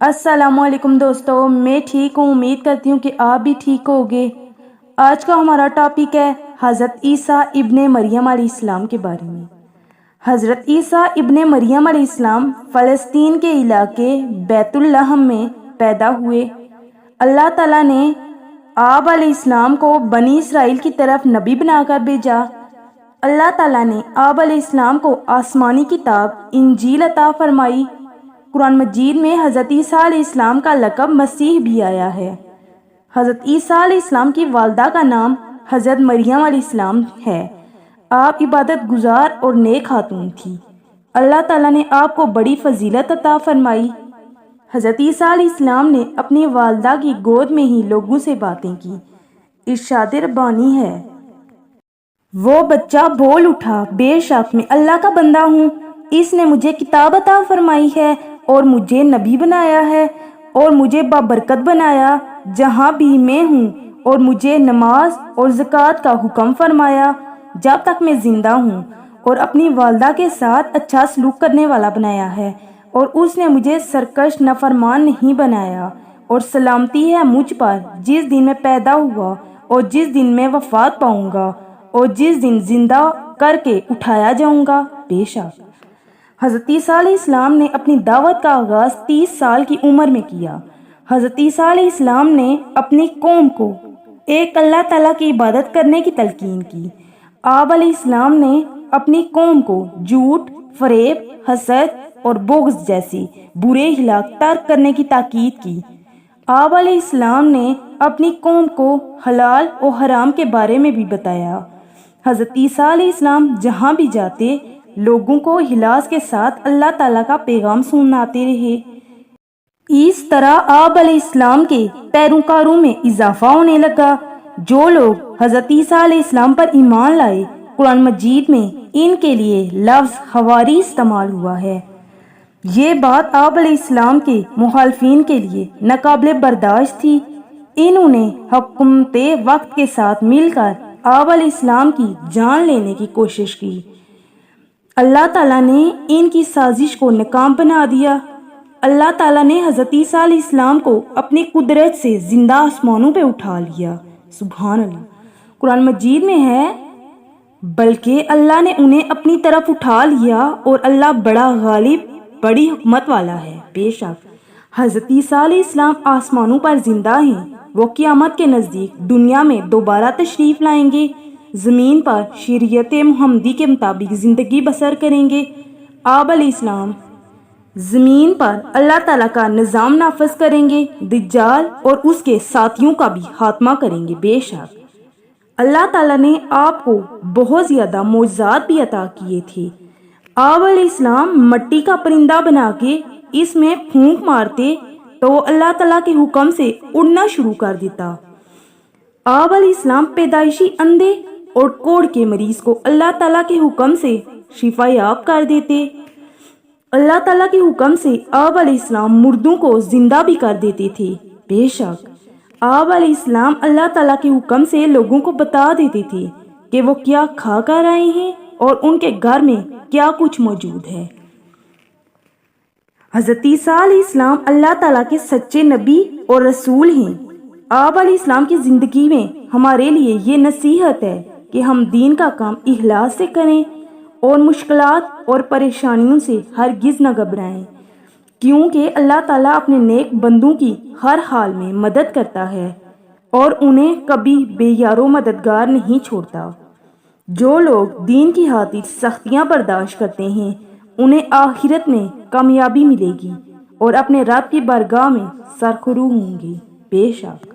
السلام علیکم دوستو، میں ٹھیک ہوں، امید کرتی ہوں کہ آپ بھی ٹھیک ہوگے۔ آج کا ہمارا ٹاپک ہے حضرت عیسیٰ ابن مریم علیہ السلام کے بارے میں۔ حضرت عیسیٰ ابن مریم علیہ السلام فلسطین کے علاقے بیت لحم میں پیدا ہوئے۔ اللہ تعالیٰ نے آپ علیہ السلام کو بنی اسرائیل کی طرف نبی بنا کر بھیجا۔ اللہ تعالیٰ نے آپ علیہ السلام کو آسمانی کتاب انجیل عطا فرمائی۔ قرآن مجید میں حضرت عیسیٰ علیہ السلام کا لقب مسیح بھی آیا ہے۔ حضرت عیسیٰ علیہ السلام کی والدہ کا نام حضرت مریم علیہ السلام ہے۔ آپ عبادت گزار اور نیک خاتون تھی۔ اللہ تعالیٰ نے آپ کو بڑی فضیلت عطا فرمائی۔ حضرت عیسیٰ علیہ السلام نے اپنی والدہ کی گود میں ہی لوگوں سے باتیں کی۔ ارشاد ربانی ہے، وہ بچہ بول اٹھا، بے شک میں اللہ کا بندہ ہوں، اس نے مجھے کتاب عطا فرمائی ہے اور مجھے نبی بنایا ہے اور مجھے بابرکت بنایا جہاں بھی میں ہوں، اور مجھے نماز اور زکوٰۃ کا حکم فرمایا جب تک میں زندہ ہوں، اور اپنی والدہ کے ساتھ اچھا سلوک کرنے والا بنایا ہے، اور اس نے مجھے سرکش نافرمان نہیں بنایا، اور سلامتی ہے مجھ پر جس دن میں پیدا ہوا اور جس دن میں وفات پاؤں گا اور جس دن زندہ کر کے اٹھایا جاؤں گا۔ بے شک حضرت عیسیٰ علیہ السلام نے اپنی دعوت کا آغاز 30 سال کی عمر میں کیا۔ حضرت عیسیٰ علیہ السلام نے اپنی قوم کو ایک اللہ تعالیٰ کی عبادت کرنے کی تلقین کی۔ آپ علیہ السلام نے اپنی قوم کو جھوٹ، فریب، حسد اور بغض جیسی برے اخلاق ترک کرنے کی تاکید کی۔ آپ علیہ السلام نے اپنی قوم کو حلال و حرام کے بارے میں بھی بتایا۔ حضرت عیسیٰ علیہ السلام جہاں بھی جاتے لوگوں کو اخلاص کے ساتھ اللہ تعالیٰ کا پیغام سناتے رہے۔ اس طرح آپ علیہ السلام کے پیروکاروں میں اضافہ ہونے لگا۔ جو لوگ حضرت عیسیٰ علیہ السلام پر ایمان لائے، قرآن مجید میں ان کے لیے لفظ حواری استعمال ہوا ہے۔ یہ بات آپ علیہ السلام کے مخالفین کے لیے ناقابل برداشت تھی۔ انہوں نے حکومت وقت کے ساتھ مل کر آپ علیہ السلام کی جان لینے کی کوشش کی۔ اللہ تعالیٰ نے ان کی سازش کو ناکام بنا دیا۔ اللہ تعالیٰ نے حضرت عیسیٰ علیہ السلام کو اپنی قدرت سے زندہ آسمانوں پہ اٹھا لیا۔ سبحان اللہ۔ قرآن مجید میں ہے، بلکہ اللہ نے انہیں اپنی طرف اٹھا لیا اور اللہ بڑا غالب، بڑی حکمت والا ہے۔ بے شک حضرت عیسیٰ علیہ السلام آسمانوں پر زندہ ہیں۔ وہ قیامت کے نزدیک دنیا میں دوبارہ تشریف لائیں گے، زمین پر شریعت محمدی کے مطابق زندگی بسر کریں گے۔ آپ علیہ السلام زمین پر اللہ تعالیٰ کا نظام نافذ کریں گے، دجال اور اس کے ساتھیوں کا بھی خاتمہ کریں گے۔ بے شک اللہ تعالیٰ نے آپ کو بہت زیادہ معجزات بھی عطا کیے تھے۔ آپ علیہ السلام مٹی کا پرندہ بنا کے اس میں پھونک مارتے تو وہ اللہ تعالیٰ کے حکم سے اڑنا شروع کر دیتا۔ آپ علیہ السلام پیدائشی اندھے اور کوڑ کے مریض کو اللہ تعالیٰ کے حکم سے شفا یاب کر دیتے۔ اللہ تعالیٰ کے حکم سے آپ علیہ السلام مردوں کو زندہ بھی کر دیتے تھے۔ بے شک آپ علیہ السلام اللہ تعالیٰ کے حکم سے لوگوں کو بتا دیتے تھے کہ وہ کیا کھا کر آئے ہیں اور ان کے گھر میں کیا کچھ موجود ہے۔ حضرت عیسیٰ علیہ السلام اللہ تعالیٰ کے سچے نبی اور رسول ہیں۔ آپ علیہ السلام کی زندگی میں ہمارے لیے یہ نصیحت ہے کہ ہم دین کا کام اخلاص سے کریں اور مشکلات اور پریشانیوں سے ہرگز نہ گھبرائیں، کیونکہ اللہ تعالیٰ اپنے نیک بندوں کی ہر حال میں مدد کرتا ہے اور انہیں کبھی بے یارو مددگار نہیں چھوڑتا۔ جو لوگ دین کی خاطر سختیاں برداشت کرتے ہیں انہیں آخرت میں کامیابی ملے گی اور اپنے رب کی بارگاہ میں سرخرو ہوں گے۔ بے شک